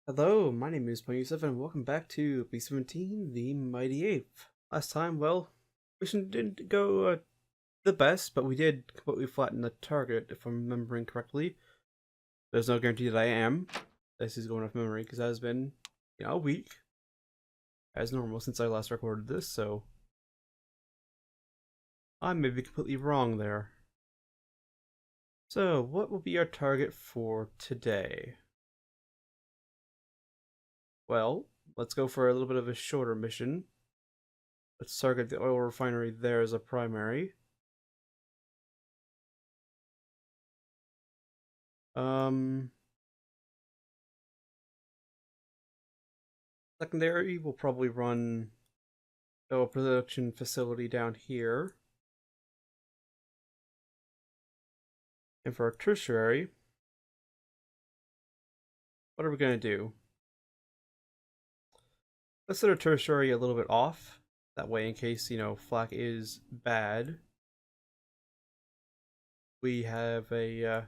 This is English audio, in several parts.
Hello, my name is B17 and welcome back to B17, the Mighty Ape. Last time, well, mission didn't go the best, but we did completely flatten the target, if I'm remembering correctly. There's no guarantee that I am. This is going off memory, because it has been, a week, as normal, since I last recorded this, so I may be completely wrong there. So, what will be our target for today? Well, let's go for a little bit of a shorter mission. Let's target the oil refinery there as a primary. Secondary will probably run a production facility down here. And for our tertiary, what are we going to do? Let's set our tertiary a little bit off. That way, in case, flak is bad, we have a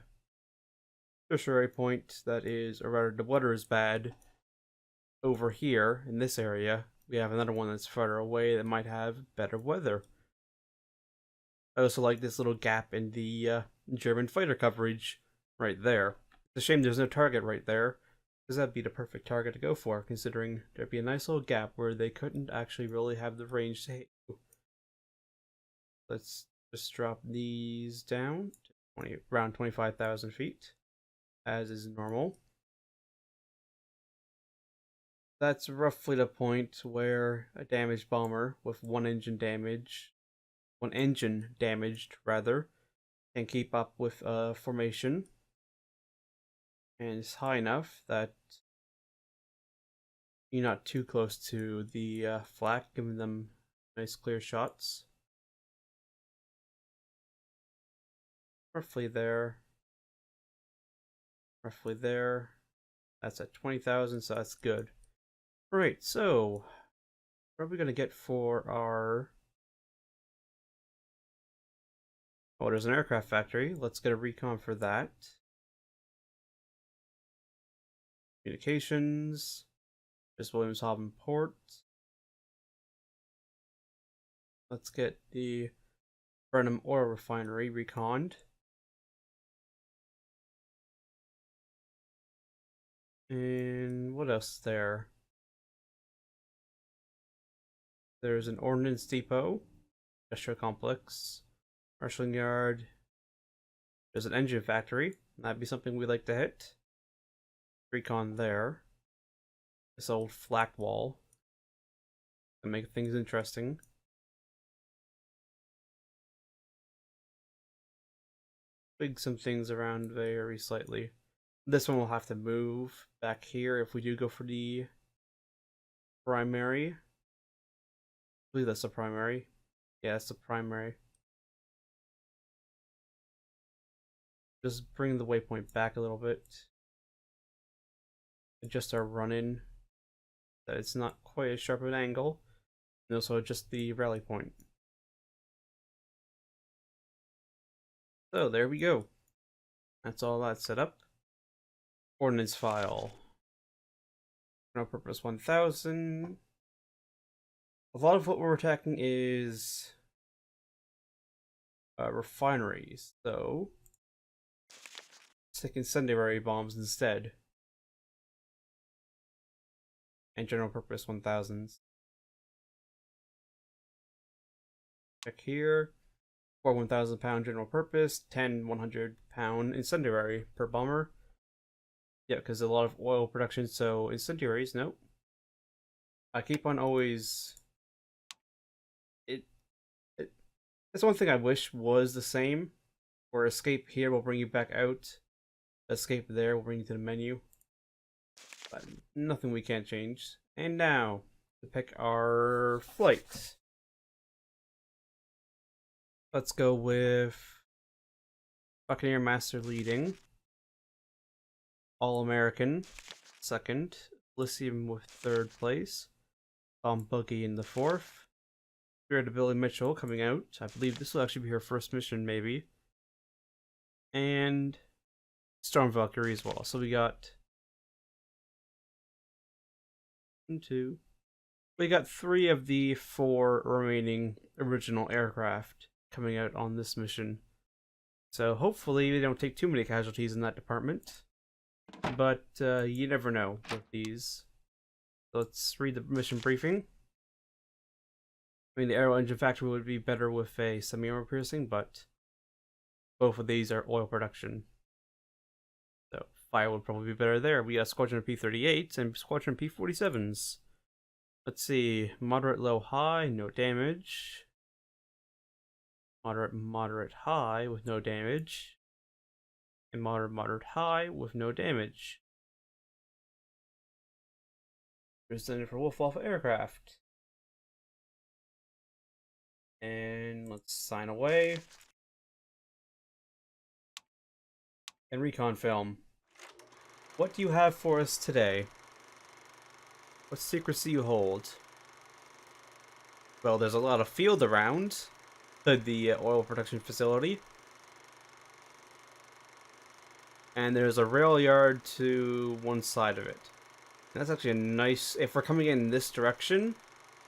tertiary point that is, or rather, the weather is bad over here in this area. We have another one that's farther away that might have better weather. I also like this little gap in the German fighter coverage right there. It's a shame there's no target right there, because that'd be the perfect target to go for, considering there'd be a nice little gap where they couldn't actually really have the range to hit you. Let's just drop these down to around 25,000 feet, as is normal. That's roughly the point where a damaged bomber with one engine damaged rather, can keep up with formation. And it's high enough that you're not too close to the flak, giving them nice clear shots. Roughly there. Roughly there. That's at 20,000, so that's good. Alright, so what are we going to get for our... Oh, there's an aircraft factory. Let's get a recon for that. Communications. Just Williamshaven Port. Let's get the Brenham Oil Refinery reconned. And what else is there? There's an ordnance depot, industrial complex, marshalling yard. There's an engine factory. That'd be something we'd like to hit. Recon there. This old flak wall to make things interesting. Big some things around very slightly. This one will have to move back here if we do go for the primary. I believe that's the primary. Yeah, that's the primary. Just bring the waypoint back a little bit. Adjust our run-in, that it's not quite as sharp of an angle. And also adjust the rally point. So there we go. That's all that set up. Ordnance file. No purpose 1000. A lot of what we're attacking is refineries, so let's take incendiary bombs instead. And general purpose 1000s. Check here. 4 1,000-pound general purpose, 10 100-pound incendiary per bomber. Yeah, because a lot of oil production, so incendiaries, nope. I keep on always... That's one thing I wish was the same, where escape here will bring you back out, escape there will bring you to the menu. But nothing we can't change. And now, to pick our flight. Let's go with Buccaneer Master leading, All-American second, Elysium with third place, Tom Buggy in the fourth, Spirit of Billy Mitchell coming out. I believe this will actually be her first mission, maybe. And Storm Valkyrie as well. So we got 1, 2. We got 3 of the 4 remaining original aircraft coming out on this mission. So hopefully we don't take too many casualties in that department. But you never know with these. Let's read the mission briefing. I mean, the aero engine factory would be better with a semi-armor piercing, but both of these are oil production. So fire would probably be better there. We got Squadron P-38 and Squadron P-47s. Let's see. Moderate, low, high, no damage. Moderate, moderate, high with no damage. And moderate, moderate, high with no damage. Presented for Wolf Alpha aircraft. And let's sign away. And recon film. What do you have for us today? What secrets do you hold? Well, there's a lot of field around the oil production facility. And there's a rail yard to one side of it. And that's actually a nice... If we're coming in this direction,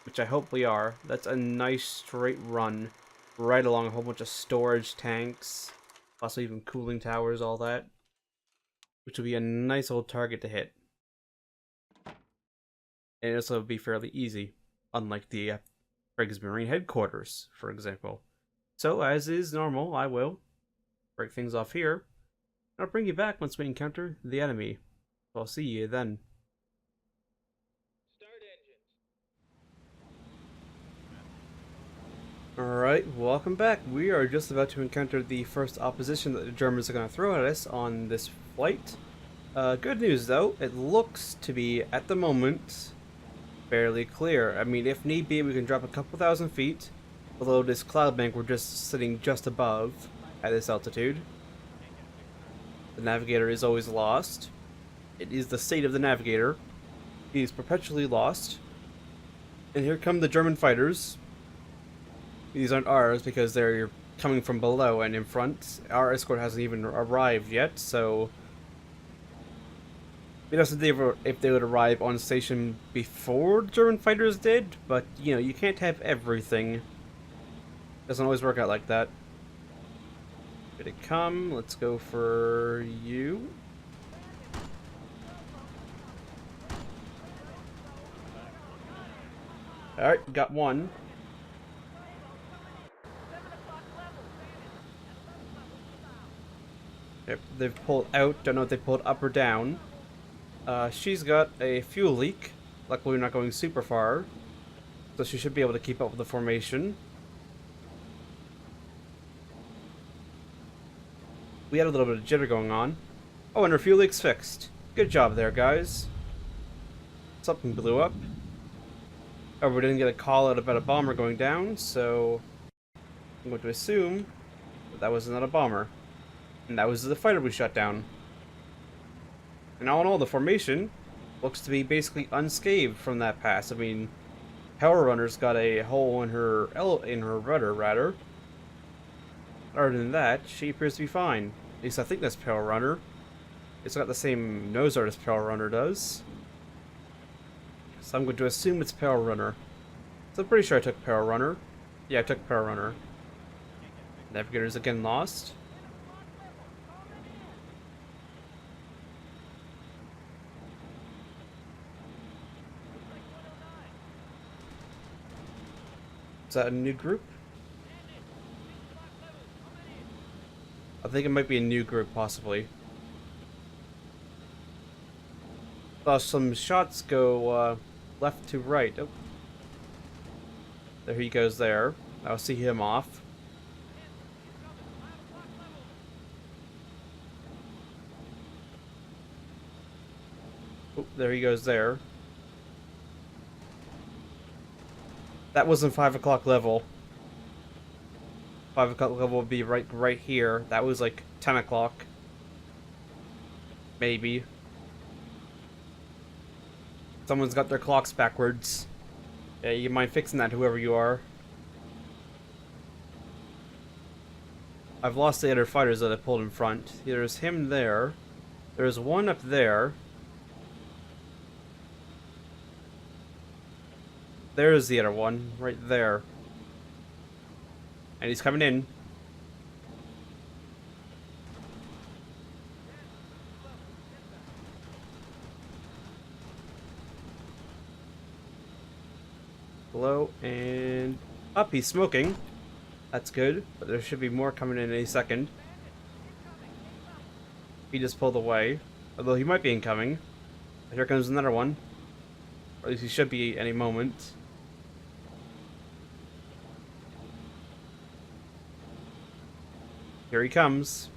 which I hope we are, that's a nice straight run right along a whole bunch of storage tanks, possibly even cooling towers, all that. Which will be a nice old target to hit. And this will be fairly easy, unlike the Briggs Marine Headquarters, for example. So, as is normal, I will break things off here. I'll bring you back once we encounter the enemy. So I'll see you then. Alright, welcome back. We are just about to encounter the first opposition that the Germans are going to throw at us on this flight. Good news though, it looks to be, at the moment, fairly clear. I mean, if need be, we can drop a couple thousand feet, although this cloud bank we're just sitting just above at this altitude. The navigator is always lost. It is the state of the navigator. He is perpetually lost. And here come the German fighters. These aren't ours because they're coming from below and in front. Our escort hasn't even arrived yet, so we don't know if they would arrive on station before German fighters did, but you know, you can't have everything. Doesn't always work out like that. Here they come. Let's go for you. Alright, got one. Yep, they've pulled out. Don't know if they pulled up or down. She's got a fuel leak. Luckily, we're not going super far, so she should be able to keep up with the formation. We had a little bit of jitter going on. Oh, and her fuel leak's fixed. Good job there, guys. Something blew up. Oh, we didn't get a call out about a bomber going down, so I'm going to assume that was not a bomber. And that was the fighter we shot down. And all in all, the formation looks to be basically unscathed from that pass. I mean, Power Runner's got a hole in her rudder, rather. Other than that, she appears to be fine. At least I think that's Power Runner. It's got the same nose art as Power Runner does. So I'm going to assume it's Power Runner. So I'm pretty sure I took Power Runner. Yeah, I took Power Runner. Navigator's again lost. Is that a new group? I think it might be a new group, possibly. Saw some shots go left to right. Oh. There he goes there. I'll see him off. Oh, there he goes there. That wasn't 5 o'clock level. 5 o'clock level would be right here. That was like 10 o'clock. Maybe. Someone's got their clocks backwards. Yeah, you mind fixing that, whoever you are. I've lost the other fighters that I pulled in front. There's him there. There's one up there. There's the other one, right there. And he's coming in. Below and up. He's smoking. That's good, but there should be more coming in any second. He just pulled away, although he might be incoming. Here comes another one. Or at least he should be any moment. Here he comes.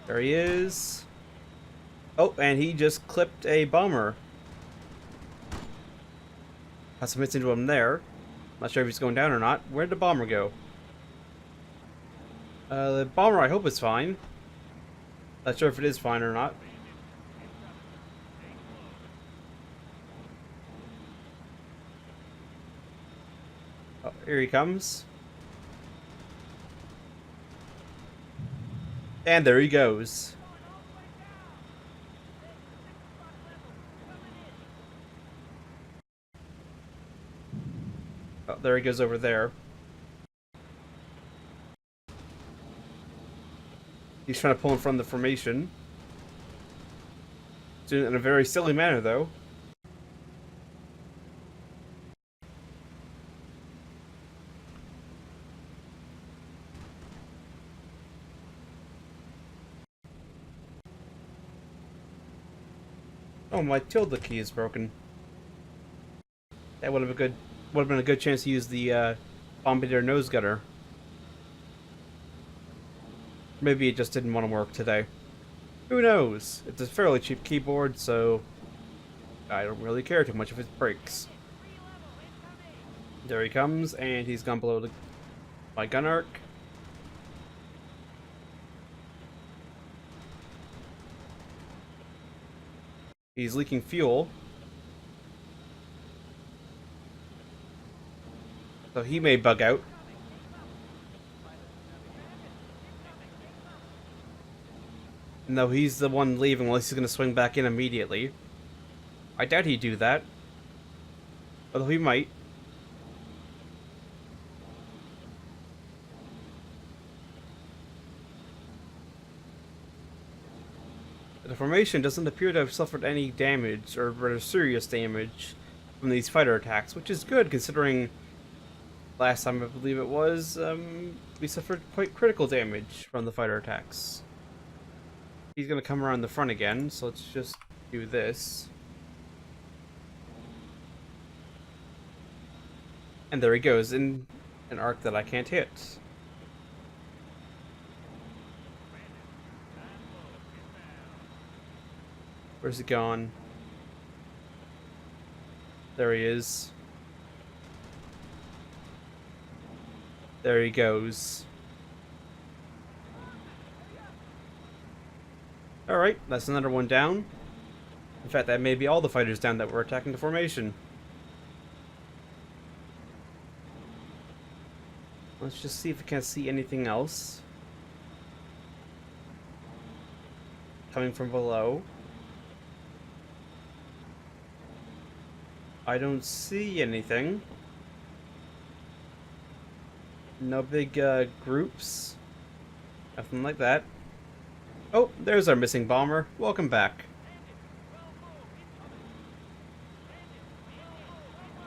There he is. Oh, and he just clipped a bomber. Got some hits into him there. Not sure if he's going down or not. Where'd the bomber go? The bomber, I hope, is fine. Not sure if it is fine or not. Oh, here he comes. And there he goes. Oh, there he goes over there. He's trying to pull him from the formation. Doing it in a very silly manner, though. Oh, my tilde key is broken. That would have been a good chance to use the bombardier nose gunner. Maybe it just didn't want to work today. Who knows? It's a fairly cheap keyboard, so I don't really care too much if it breaks. There he comes, and he's gone below my gun arc. He's leaking fuel. So he may bug out. No, he's the one leaving unless he's going to swing back in immediately. I doubt he'd do that. Although he might. The formation doesn't appear to have suffered any damage, or rather serious damage, from these fighter attacks, which is good considering last time I believe it was, we suffered quite critical damage from the fighter attacks. He's gonna come around the front again, so let's just do this. And there he goes, in an arc that I can't hit. Where's he gone? There he is. There he goes. Alright, that's another one down. In fact, that may be all the fighters down that were attacking the formation. Let's just see if we can see anything else coming from below. I don't see anything. No big groups. Nothing like that. Oh, there's our missing bomber. Welcome back.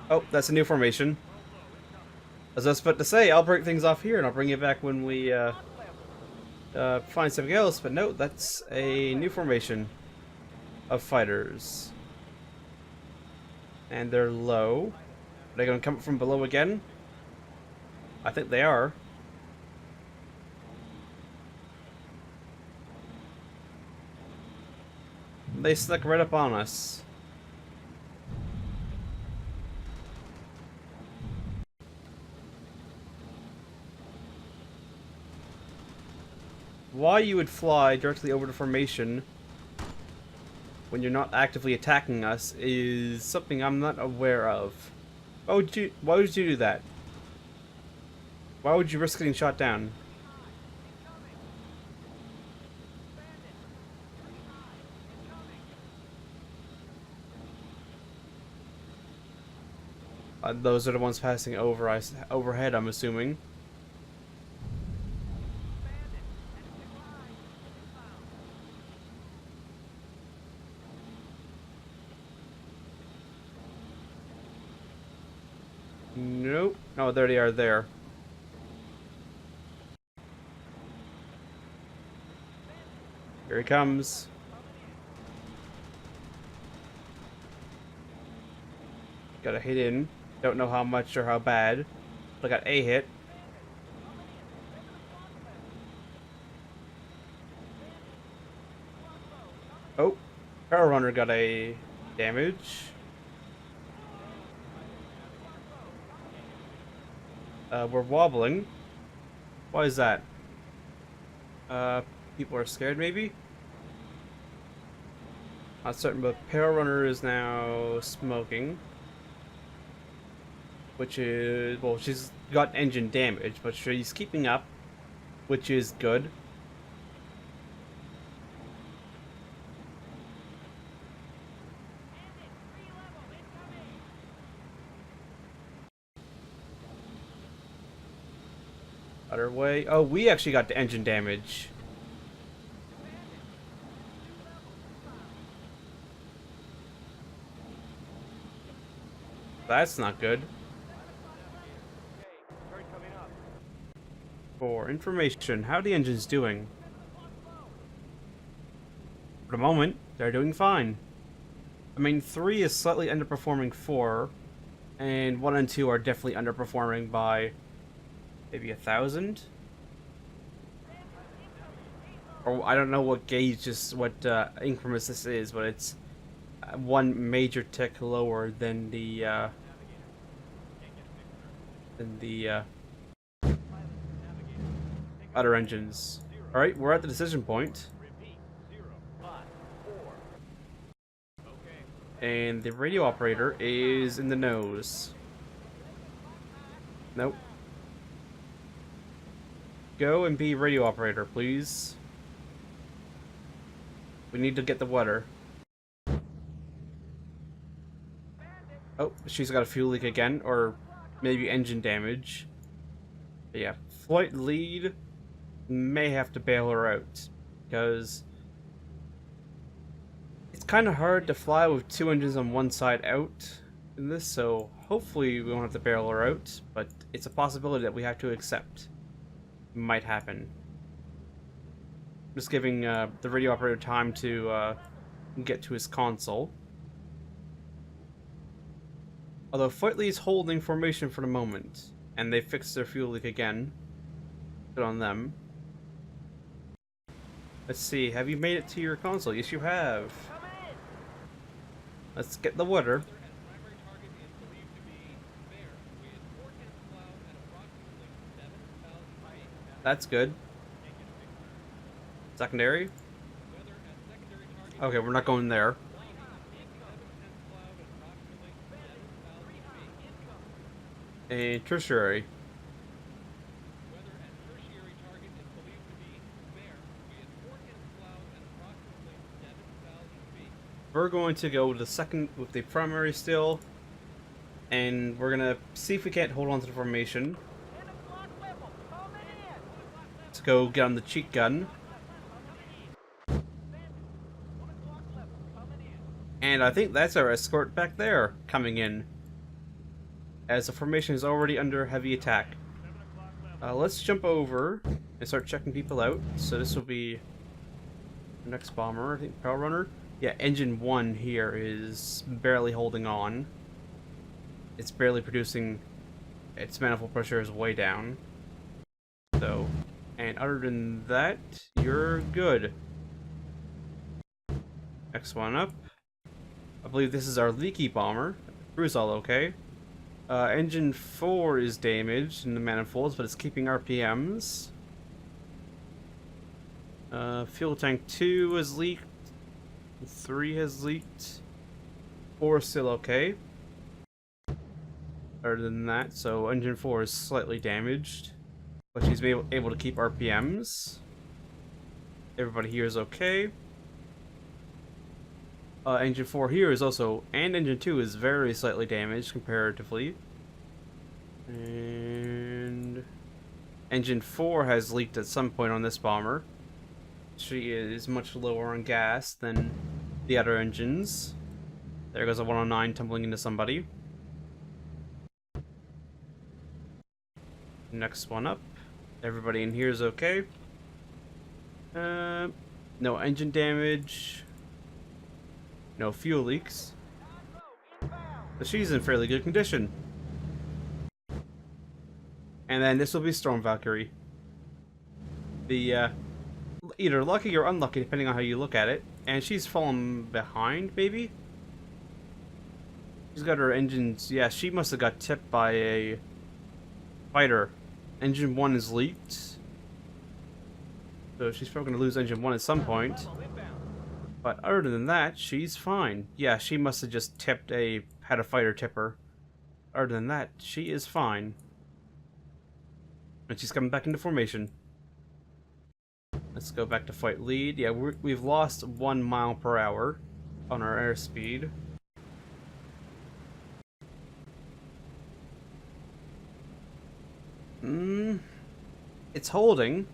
Oh, that's a new formation. As I was about to say, I'll break things off here and I'll bring it back when we find something else, but no, that's a new formation of fighters. And they're low. Are they going to come from below again? I think they are. They snuck right up on us. Why you would fly directly over the formation when you're not actively attacking us is something I'm not aware of. Why would you do that? Why would you risk getting shot down? Those are the ones passing overhead, I'm assuming. Nope. Oh, there they are there. Here he comes. Got a hit in. Don't know how much or how bad. But I got a hit. Oh. Power Runner got a damage. We're wobbling. Why is that? People are scared, maybe? Not certain, but Power Runner is now smoking. Which is... well, she's got engine damage, but she's keeping up. Which is good. Other way. Oh, we actually got the engine damage. That's not good. For information, how are the engines doing? For the moment, they're doing fine. I mean, 3 is slightly underperforming 4, and 1 and 2 are definitely underperforming by maybe 1,000? Or I don't know what gauge what increments this is, but it's one major tick lower than the other engines. Alright, we're at the decision point. And the radio operator is in the nose. Nope. Go and be radio operator, please. We need to get the water. Oh, she's got a fuel leak again, or maybe engine damage. But yeah, flight lead may have to bail her out, because it's kind of hard to fly with 2 engines on one side out in this, so hopefully we won't have to bail her out, but it's a possibility that we have to accept. Might happen. Just giving the radio operator time to get to his console. Although Flight Lead's holding formation for the moment, and they fixed their fuel leak again. Good on them. Let's see, have you made it to your console? Yes, you have. Let's get the water. That's good. Secondary? Okay, we're not going there. And tertiary. We're going to go with the second with the primary still, and we're gonna see if we can't hold on to the formation. Let's go get on the cheat gun. And I think that's our escort back there coming in, as the formation is already under heavy attack. Let's jump over and start checking people out. So this will be the next bomber, I think, Power Runner. Yeah, engine 1 here is barely holding on. It's barely producing. Its manifold pressure is way down. So, and other than that, you're good. Next one up. I believe this is our leaky bomber. Crew's all okay. Engine 4 is damaged in the manifolds, but it's keeping RPMs. Fuel tank 2 is leaked. 3 has leaked. 4 is still okay. Other than that, so engine 4 is slightly damaged. but she's able to keep RPMs. Everybody here is okay. Engine 4 here is also, and engine 2 is very slightly damaged comparatively. And engine 4 has leaked at some point on this bomber. She is much lower on gas than the other engines. There goes a 109 tumbling into somebody. Next one up. Everybody in here is okay. No engine damage. No fuel leaks. But she's in fairly good condition. And then this will be Storm Valkyrie. The, either lucky or unlucky, depending on how you look at it. And she's fallen behind, maybe? She's got her engines... Yeah, she must have got tipped by a fighter. Engine 1 is leaked. So she's probably going to lose engine 1 at some point. But other than that, she's fine. Yeah, she must have just had a fighter tip her. Other than that, she is fine. And she's coming back into formation. Let's go back to fight lead. Yeah, we've lost 1 mile per hour on our airspeed. It's holding.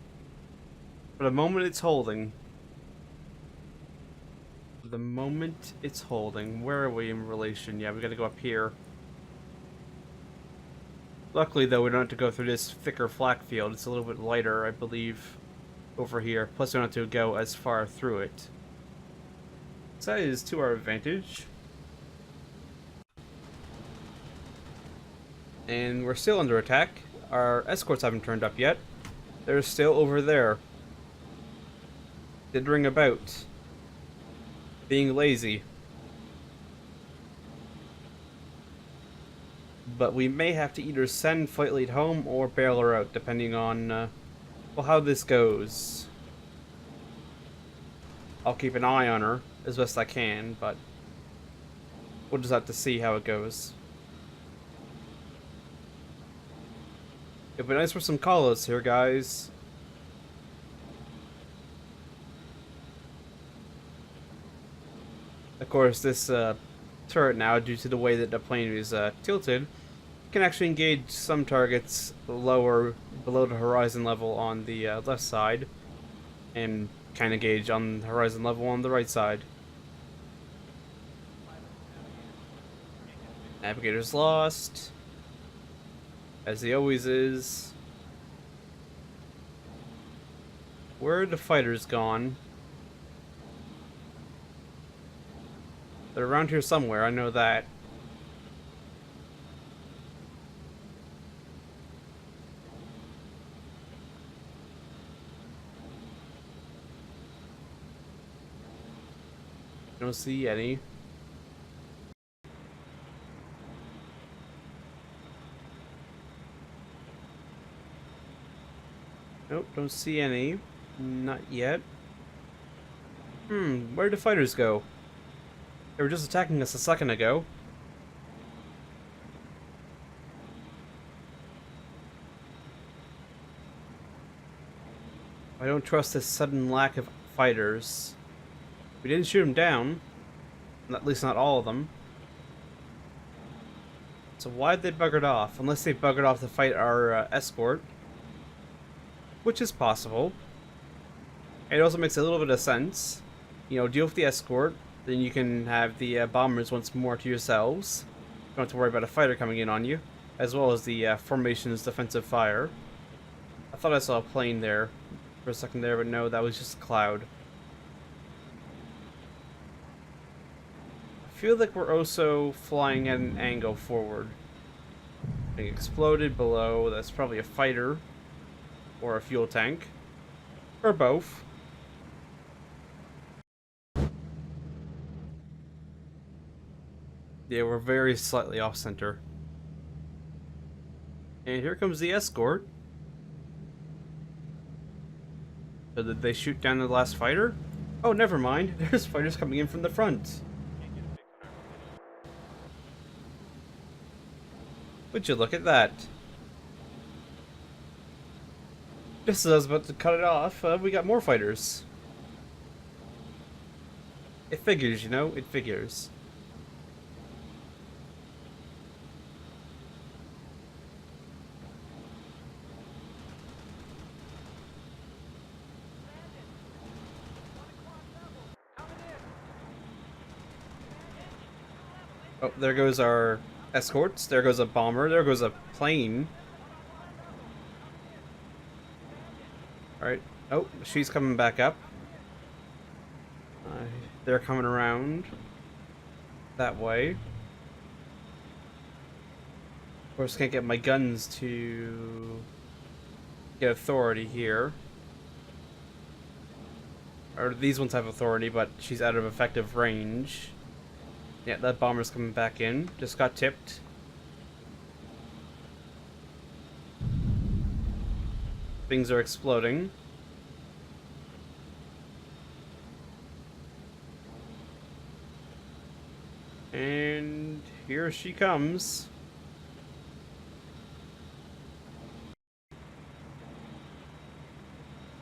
For the moment, it's holding. For the moment, it's holding. Where are we in relation? Yeah, we gotta go up here. Luckily, though, we don't have to go through this thicker flak field. It's a little bit lighter, I believe, over here. Plus, we don't have to go as far through it. So that is to our advantage. And we're still under attack. Our escorts haven't turned up yet. They're still over there. Dithering about. Being lazy. But we may have to either send Flight Lead home or bail her out, depending on well, how this goes. I'll keep an eye on her as best I can, but we'll just have to see how it goes. It'd be nice for some callouts here, guys. Of course, this turret now, due to the way that the plane is tilted, can actually engage some targets lower, below the horizon level on the left side, and can engage on the horizon level on the right side. Navigator's lost, as he always is. Where are the fighters gone? They're around here somewhere, I know that. Don't see any. Nope, don't see any. Not yet. Where'd the fighters go? They were just attacking us a second ago. I don't trust this sudden lack of fighters. We didn't shoot them down. At least not all of them. So why'd they buggered off? Unless they buggered off to fight our escort. Which is possible. It also makes a little bit of sense. You know, deal with the escort. Then you can have the bombers once more to yourselves. You don't have to worry about a fighter coming in on you. As well as the formation's defensive fire. I thought I saw a plane there for a second there, but no, that was just a cloud. I feel like we're also flying at an angle forward. Being exploded below, that's probably a fighter. Or a fuel tank. Or both. Yeah, we're very slightly off center. And here comes the escort. So did they shoot down the last fighter? Oh, never mind. There's fighters coming in from the front. Would you look at that? Just as I was about to cut it off, we got more fighters. It figures, you know? It figures. Oh, there goes our escorts. There goes a bomber. There goes a plane. Alright. Oh, she's coming back up. They're coming around that way. Of course, can't get my guns to get authority here. Or these ones have authority, but she's out of effective range. Yeah, that bomber's coming back in. Just got tipped. Things are exploding. And here she comes.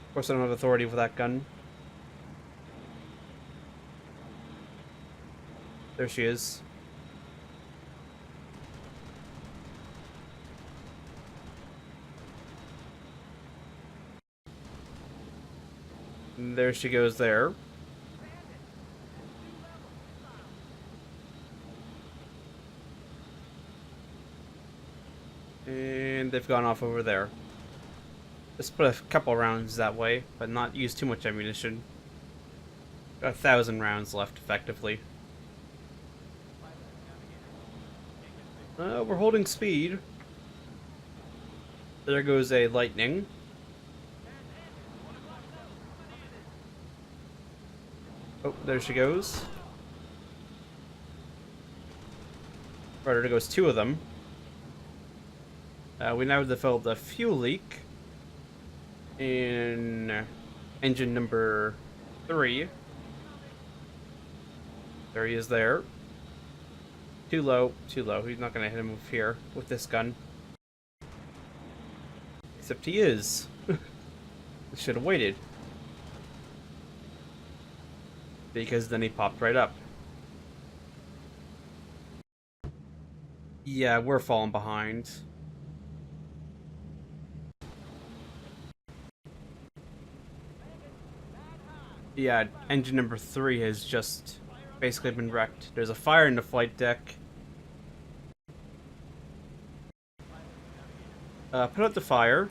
Of course, I don't have authority with that gun. There she is. And there she goes there. And they've gone off over there. Just put a couple rounds that way, but not use too much ammunition. Got 1,000 rounds left, effectively. We're holding speed. There goes a lightning. Oh, there she goes. Right, there goes 2 of them. We now developed a fuel leak in engine number 3. There he is there. Too low, too low. He's not gonna hit him with here with this gun. Except he is. Should have waited. Because then he popped right up. Yeah, we're falling behind. Yeah, engine number 3 has just basically been wrecked. There's a fire in the flight deck. Put out the fire.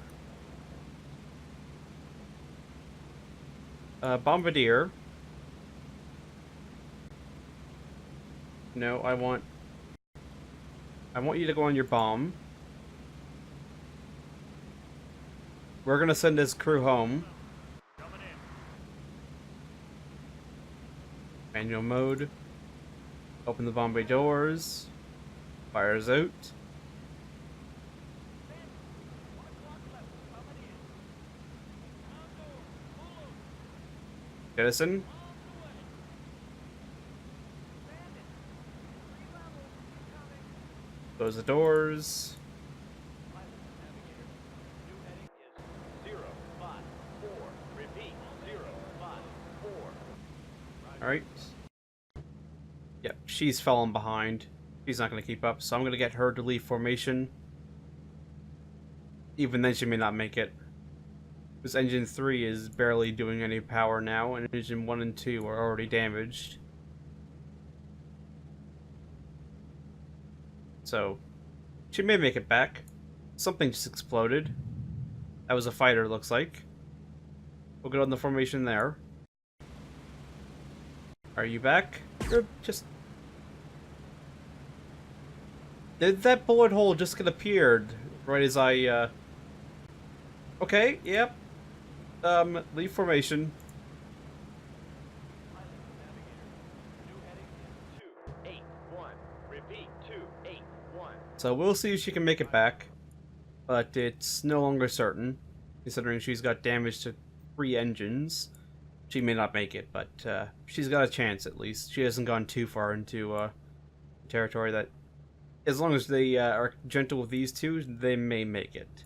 Bombardier. No, I want you to go on your bomb. We're gonna send this crew home. Manual mode. Open the bomb bay doors. Fires out. Jettison. Close the doors. Alright. Yep, she's fallen behind. She's not going to keep up, so I'm going to get her to leave formation. Even then, she may not make it. Because engine 3 is barely doing any power now, and engine 1 and 2 are already damaged. So, she may make it back. Something just exploded. That was a fighter, looks like. We'll get on the formation there. Are you back? You're just... Did that bullet hole just get appeared right as I, Okay, yep. Leave formation. So we'll see if she can make it back. But it's no longer certain, considering she's got damage to 3 engines. She may not make it, but she's got a chance at least. She hasn't gone too far into territory that, as long as they are gentle with these 2, they may make it.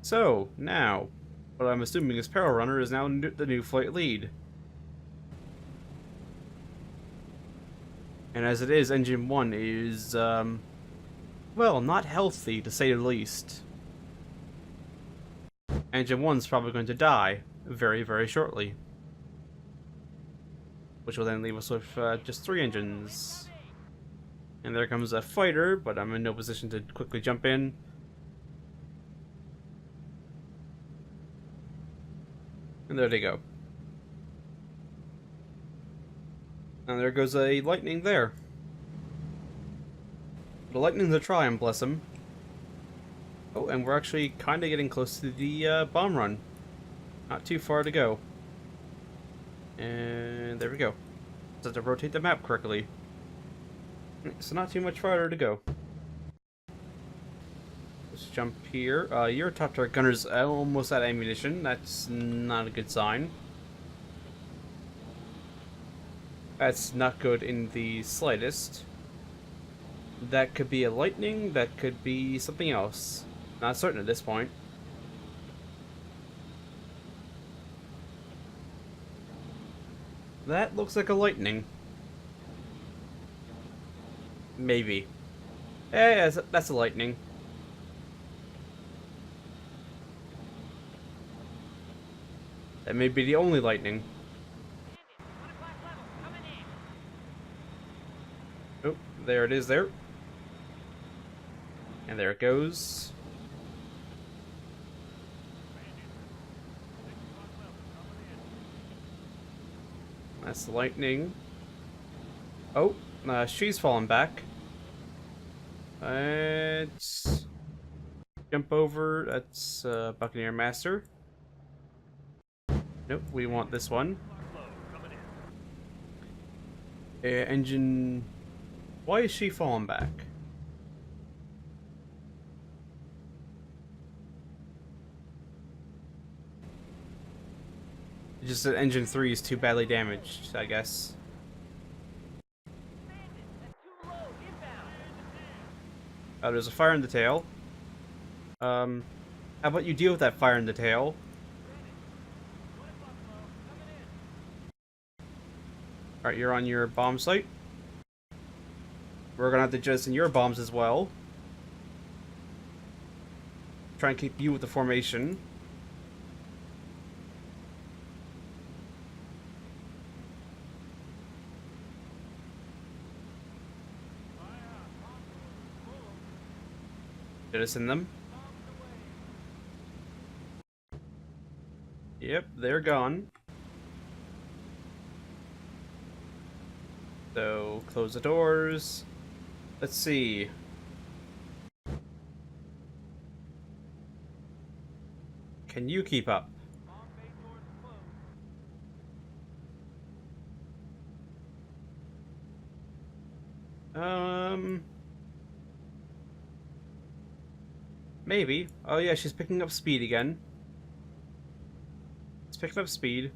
So, now, what I'm assuming is Peril Runner is now the new flight lead. And as it is, Engine 1 is, well, not healthy, to say the least. Engine 1's probably going to die very, very shortly. Which will then leave us with just 3 engines. And there comes a fighter, but I'm in no position to quickly jump in. And there they go. And there goes a lightning there. The lightning's a trying, bless him. Oh, and we're actually kind of getting close to the bomb run. Not too far to go. And there we go. Just have to rotate the map correctly. So not too much farther to go. Let's jump here. Your top turret gunner's almost out of ammunition. That's not a good sign. That's not good in the slightest. That could be a lightning, that could be something else. Not certain at this point. That looks like a lightning. Maybe. Yeah, that's a lightning. That may be the only lightning. Oh, there it is there. And there it goes. That's the lightning. Oh, she's falling back. Let's jump over. That's Buccaneer Master. Nope, we want this one. Engine. Why is she falling back? It's just that Engine 3 is too badly damaged, I guess. Oh, there's a fire in the tail. How about you deal with that fire in the tail? Alright, you're on your bomb site. We're gonna have to jettison your bombs as well. Try and keep you with the formation. Jettison them. Yep, they're gone. So, close the doors. Let's see. Can you keep up? Maybe. Oh yeah, she's picking up speed again. It's picking up speed.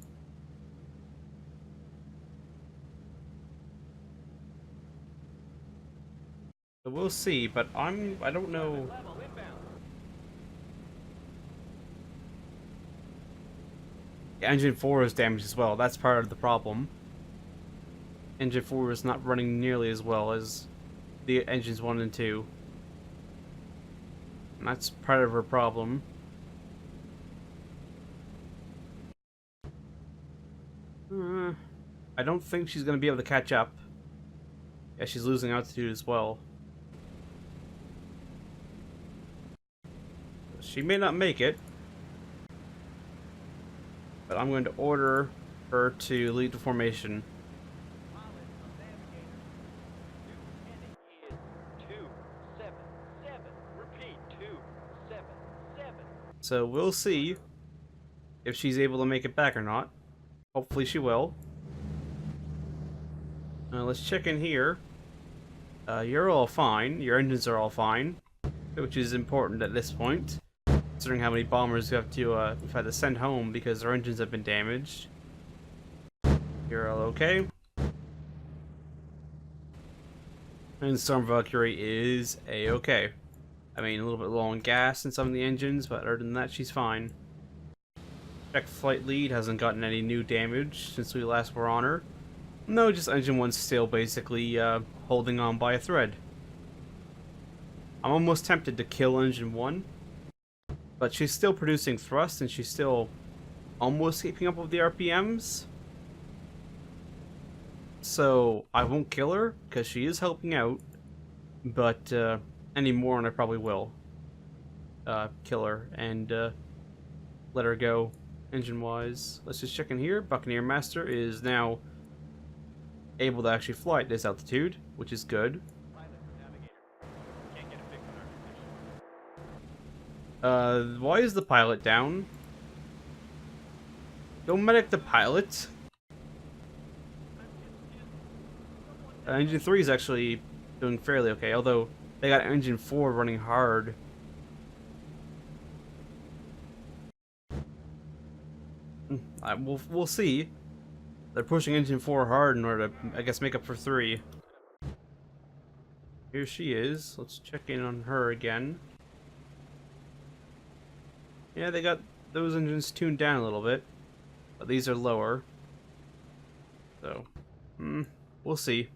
So we'll see, but I don't know. Engine 4 is damaged as well. That's part of the problem. Engine 4 is not running nearly as well as the engines 1 and 2. And that's part of her problem. I don't think she's going to be able to catch up. Yeah, she's losing altitude as well. She may not make it. But I'm going to order her to lead the formation. So we'll see if she's able to make it back or not. Hopefully she will. Let's check in here. You're all fine. Your engines are all fine, which is important at this point, considering how many bombers we have to we've had to send home because our engines have been damaged. You're all okay. And Storm Valkyrie is a-okay. I mean, a little bit low on gas in some of the engines, but other than that, she's fine. Check flight lead, hasn't gotten any new damage since we last were on her. No, just engine 1's still basically holding on by a thread. I'm almost tempted to kill engine 1, but she's still producing thrust and she's still almost keeping up with the RPMs. So I won't kill her because she is helping out, but any more and I probably will kill her and let her go engine wise. Let's just check in here. Buccaneer Master is now able to actually fly at this altitude, which is good. Why is the pilot down? Don't medic the pilot. Engine 3 is actually doing fairly okay, although they got engine 4 running hard. We'll see. They're pushing engine 4 hard in order to, I guess, make up for 3. Here she is. Let's check in on her again. Yeah, they got those engines tuned down a little bit, but these are lower. So, we'll see.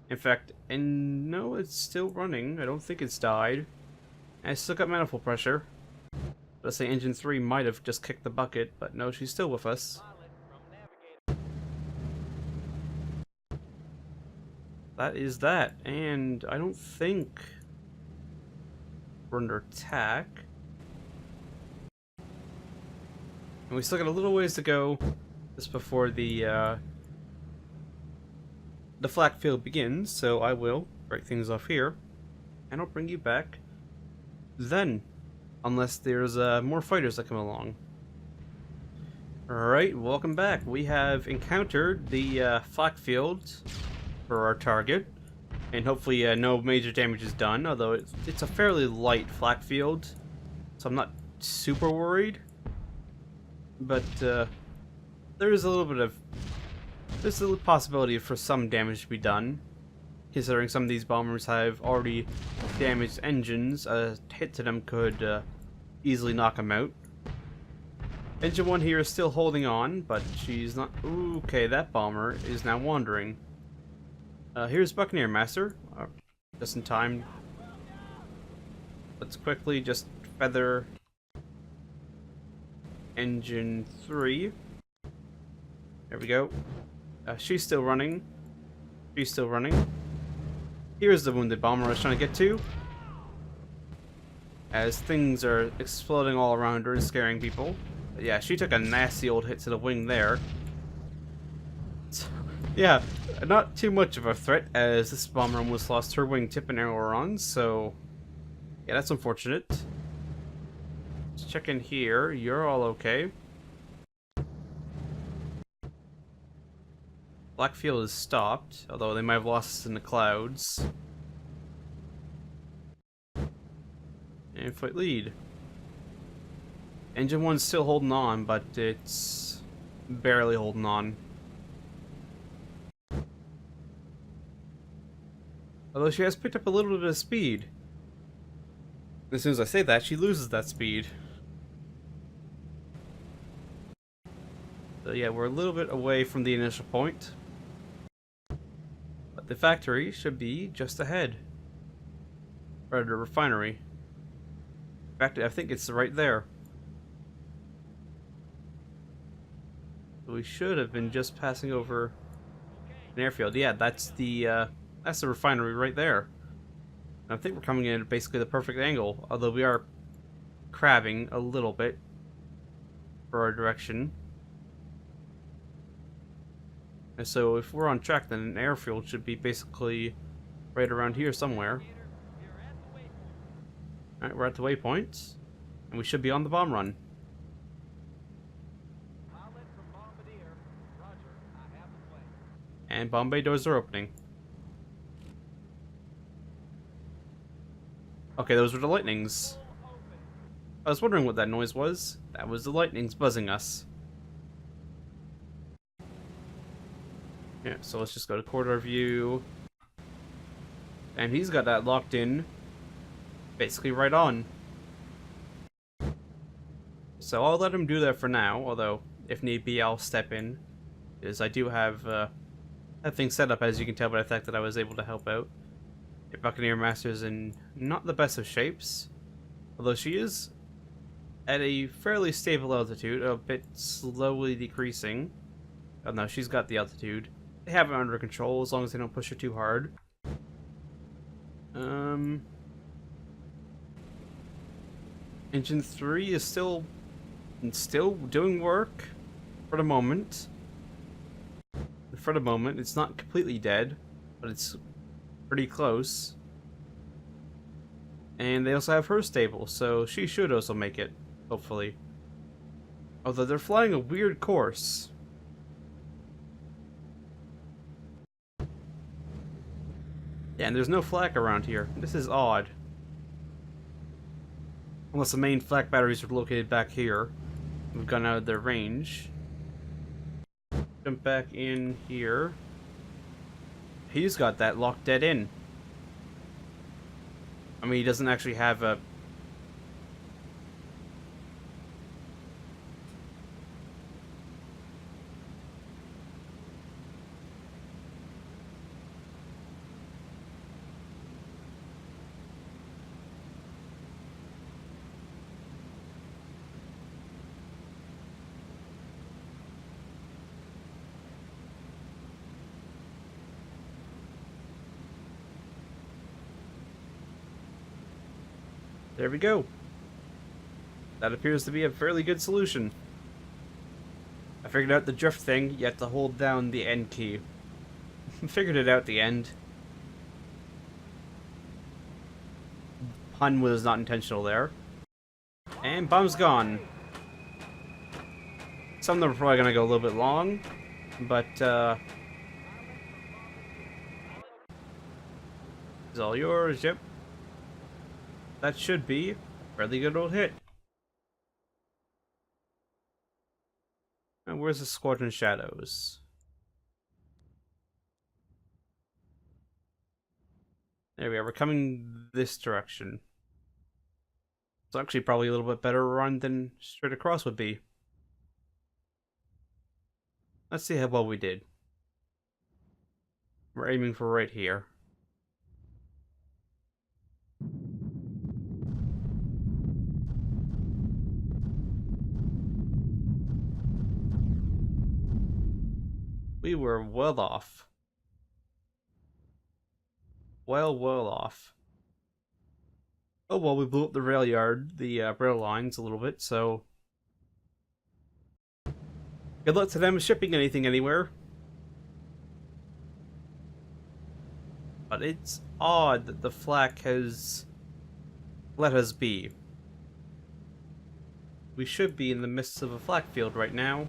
In fact, and no, it's still running. I don't think it's died. I still got manifold pressure. Let's say engine 3 might have just kicked the bucket, but no, she's still with us. That is that, and I don't think we're under attack. And we still got a little ways to go just before the flak field begins, so I will break things off here, and I'll bring you back then, unless there's more fighters that come along. Alright, welcome back. We have encountered the flak field for our target, and hopefully no major damage is done, although it's a fairly light flak field, so I'm not super worried. But there is a little bit of... there's a possibility for some damage to be done, considering some of these bombers have already damaged engines. A hit to them could easily knock them out. Engine 1 here is still holding on, but she's not... Ooh, okay, that bomber is now wandering. Here's Buccaneer Master, just in time. Let's quickly just feather engine 3. There we go. She's still running. She's still running. Here's the wounded bomber I was trying to get to. As things are exploding all around her and scaring people. But yeah, she took a nasty old hit to the wing there. So, yeah, not too much of a threat, as this bomber almost lost her wingtip and ailerons, so yeah, that's unfortunate. Let's check in here. You're all okay. Blackfield is stopped, although they might have lost us in the clouds. And flight lead. Engine 1's still holding on, but it's barely holding on. Although she has picked up a little bit of speed. As soon as I say that, she loses that speed. So yeah, we're a little bit away from the initial point. But the factory should be just ahead. Or the refinery. In fact, I think it's right there. So we should have been just passing over an airfield. Yeah, that's the refinery right there. And I think we're coming in at basically the perfect angle, although we are crabbing a little bit for our direction. And so if we're on track, then an airfield should be basically right around here somewhere. Alright, we're at the waypoint, and we should be on the bomb run. And bomb bay doors are opening. Okay, those were the lightnings. I was wondering what that noise was. That was the lightnings buzzing us. Yeah, so let's just go to quarter view. And he's got that locked in. basically right on. So I'll let him do that for now, although if need be I'll step in, because I do have things set up, as you can tell by the fact that I was able to help out. The Buccaneer Master's in not the best of shapes, although she is at a fairly stable altitude, a bit slowly decreasing. Oh no, she's got the altitude. They have it under control as long as they don't push her too hard. Engine 3 is still doing work for the moment. For the moment, it's not completely dead, but it's pretty close. And they also have her stable, so she should also make it, hopefully. Although they're flying a weird course. Yeah, and there's no flak around here. This is odd. Unless the main flak batteries are located back here. We've gone out of their range. Jump back in here. He's got that locked dead in. I mean, he doesn't actually have a... There we go. That appears to be a fairly good solution. I figured out the drift thing, you have to hold down the N key. Figured it out at the end. Pun was not intentional there. And bomb's gone. Some of them are probably gonna go a little bit long, but it's all yours, yep. That should be a fairly good old hit. And where's the Squadron Shadows? There we are, we're coming this direction. It's actually probably a little bit better run than straight across would be. Let's see how well we did. We're aiming for right here. We were well off. Well off. Oh well, we blew up the rail yard, the rail lines a little bit, so... Good luck to them shipping anything anywhere. But it's odd that the flak has let us be. We should be in the midst of a flak field right now.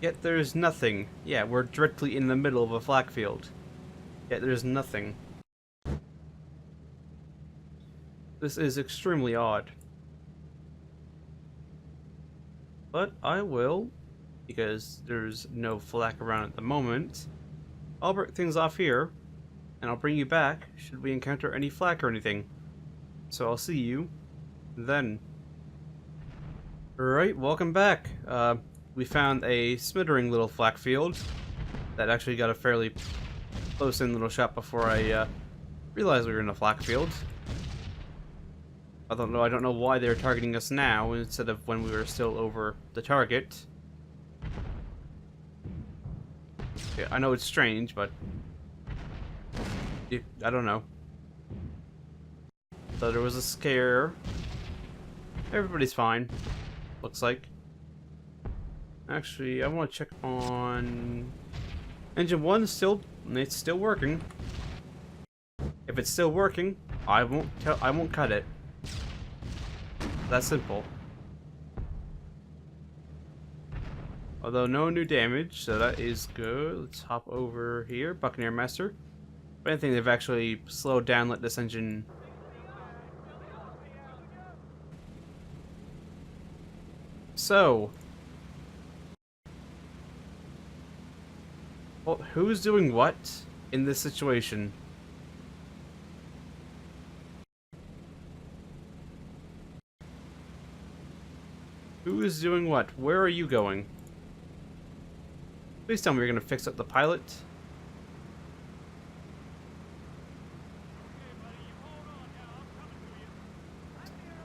Yet there's nothing. Yeah, we're directly in the middle of a flak field. Yet there's nothing. This is extremely odd. But I will, because there's no flak around at the moment, I'll break things off here, and I'll bring you back should we encounter any flak or anything. So I'll see you then. Alright, welcome back. We found a smattering little flak field that actually got a fairly close-in little shot before I realized we were in a flak field. I don't know why they're targeting us now instead of when we were still over the target. Yeah, I know it's strange, but I don't know. So there was a scare. Everybody's fine, looks like. Actually, I want to check on engine 1. It's still working. If it's still working, I won't cut it. That's simple. Although no new damage, so that is good. Let's hop over here, Buccaneer Master. If anything, they've actually slowed down, let this engine. So, well, who's doing what in this situation? Who is doing what? Where are you going? Please tell me you're gonna fix up the pilot.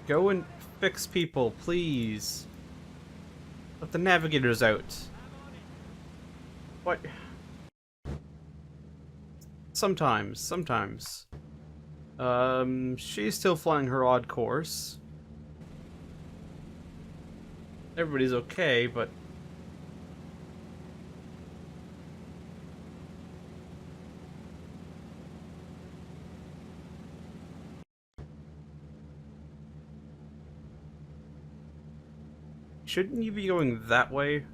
Go and fix people, please. Let the navigators out. What? Sometimes. She's still flying her odd course. Everybody's okay, but... Shouldn't you be going that way?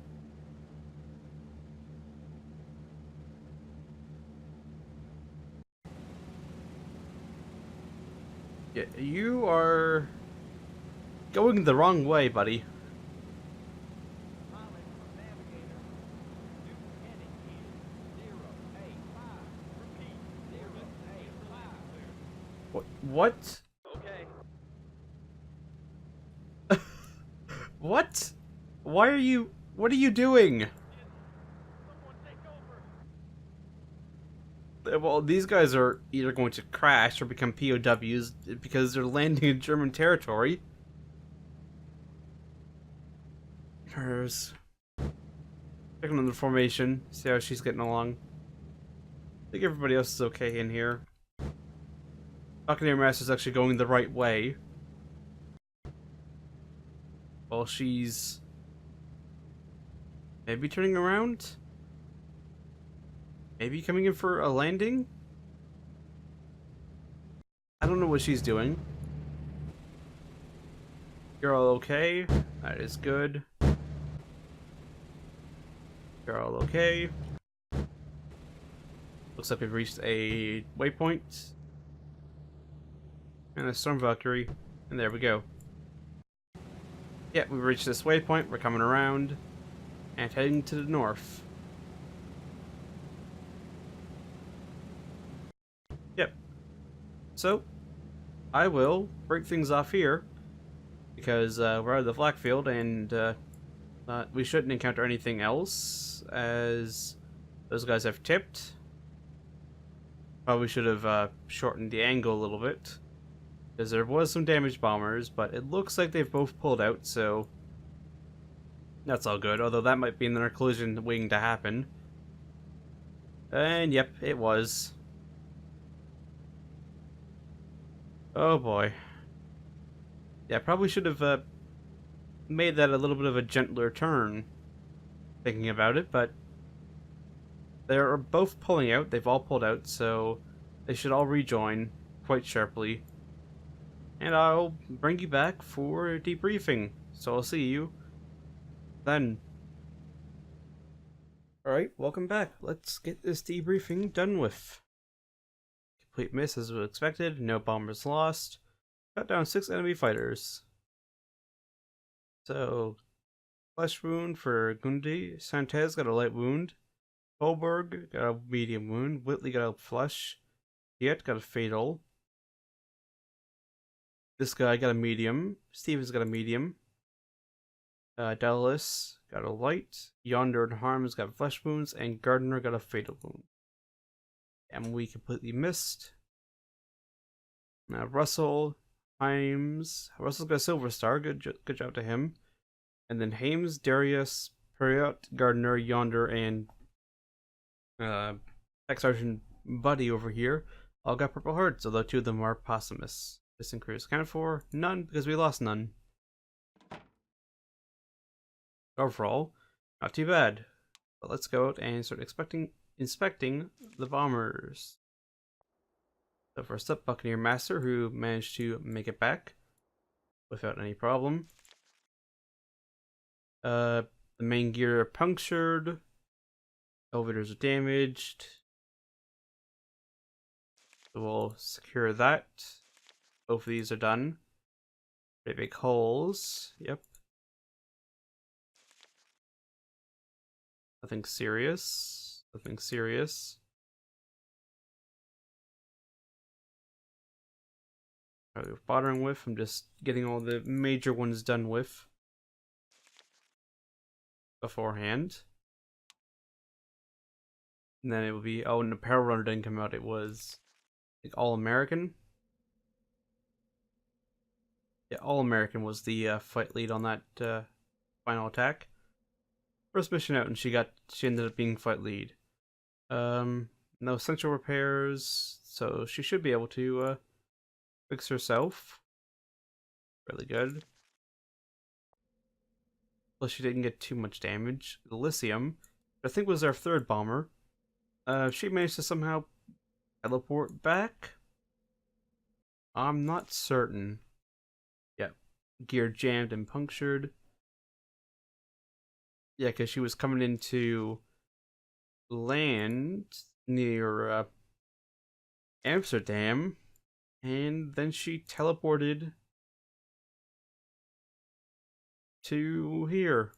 Yeah, you are going the wrong way, buddy. What? Okay. What? Why are you... What are you doing? Well, these guys are either going to crash or become POWs because they're landing in German territory. Hers. Checking on the formation, see how she's getting along. I think everybody else is okay in here. Buccaneer Master's actually going the right way. Well, she's... maybe turning around? Maybe coming in for a landing? I don't know what she's doing. You're all okay. That is good. You're all okay. Looks like we've reached a waypoint. And a Storm Valkyrie. And there we go. Yeah, we've reached this waypoint. We're coming around. And heading to the north. Yep. So, I will break things off here. Because we're out of the flak field and we shouldn't encounter anything else. As those guys have tipped. Probably should have shortened the angle a little bit. Because there was some damaged bombers, but it looks like they've both pulled out, so that's all good. Although that might be another collision waiting to happen. And yep, it was. Oh boy. Yeah, probably should have made that a little bit of a gentler turn, thinking about it, but they're both pulling out. They've all pulled out, so they should all rejoin quite sharply. And I'll bring you back for a debriefing. So I'll see you then. Alright, welcome back. Let's get this debriefing done with. Complete miss as was expected. No bombers lost. Cut down 6 enemy fighters. So, flesh wound for Gundi. Santez got a light wound. Holberg got a medium wound. Whitley got a flesh. Diet got a fatal. This guy got a medium. Stevens got a medium. Dallas got a light. Yonder and Harms got flesh wounds. And Gardner got a fatal wound. And we completely missed. Now Russell, Himes. Russell's got a silver star. Good job to him. And then Hames, Darius, Perriot, Gardner, Yonder, and Tech Sergeant Buddy over here all got purple hearts, although 2 of them are posthumous. Distant crews accounted for none because we lost none. Overall, not too bad. But let's go out and start inspecting the bombers. So first up, Buccaneer Master, who managed to make it back without any problem. The main gear are punctured. Elevators are damaged. So we'll secure that. Both of these are done. Pretty big holes. Yep. Nothing serious. Nothing serious. Probably bothering with. I'm just getting all the major ones done with. beforehand. And then it would be, oh, and the Power Runner didn't come out. It was like All American. Yeah, All American was the fight lead on that final attack. First mission out, and she ended up being fight lead. No essential repairs, so she should be able to fix herself. Really good. Plus, she didn't get too much damage. The Lithium, I think was our third bomber. She managed to somehow teleport back. I'm not certain. Yeah, gear jammed and punctured. Yeah, because she was coming into land near Amsterdam, and then she teleported to here.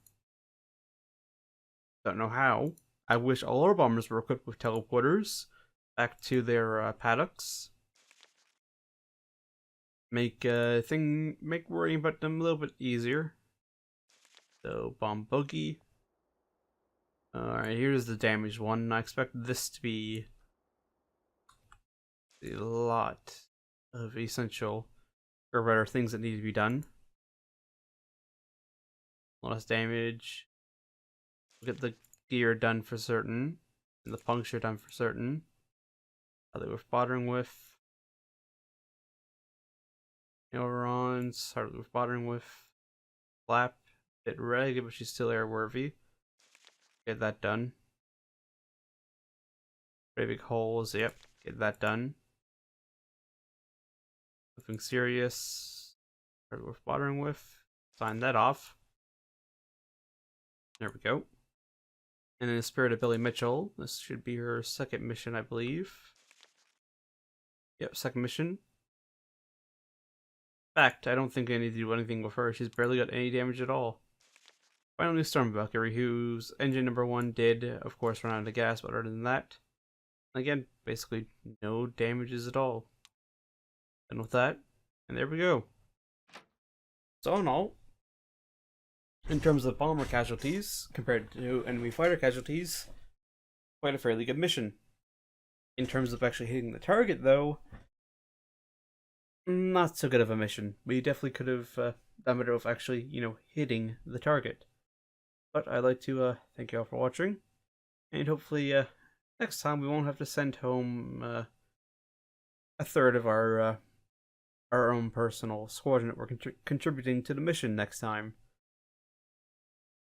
Don't know how. I wish all our bombers were equipped with teleporters back to their paddocks. Make worrying about them a little bit easier. So bomb boogie. Alright, here's the damaged one. I expect this to be a lot of essential or rather things that need to be done. Less damage. We'll get the gear done for certain. And the puncture done for certain. How they were bothering with. Ailerons. How they were bothering with. Flap. Bit ragged, but she's still airworthy. Get that done. Very big holes. Yep. Get that done. Nothing serious. How they were bothering with. Sign that off. There we go. And in the spirit of Billy Mitchell, this should be her second mission, I believe. Yep, second mission. In fact, I don't think I need to do anything with her. She's barely got any damage at all. Finally, Storm Valkyrie, whose engine number 1 did, of course, run out of gas, but other than that, again, basically no damages at all. And with that, and there we go. So in all, in terms of bomber casualties compared to enemy fighter casualties, quite a fairly good mission. In terms of actually hitting the target, though, not so good of a mission. We definitely could have done better of actually, hitting the target. But I'd like to thank you all for watching, and hopefully next time we won't have to send home a third of our own personal squadron that we're contributing to the mission next time.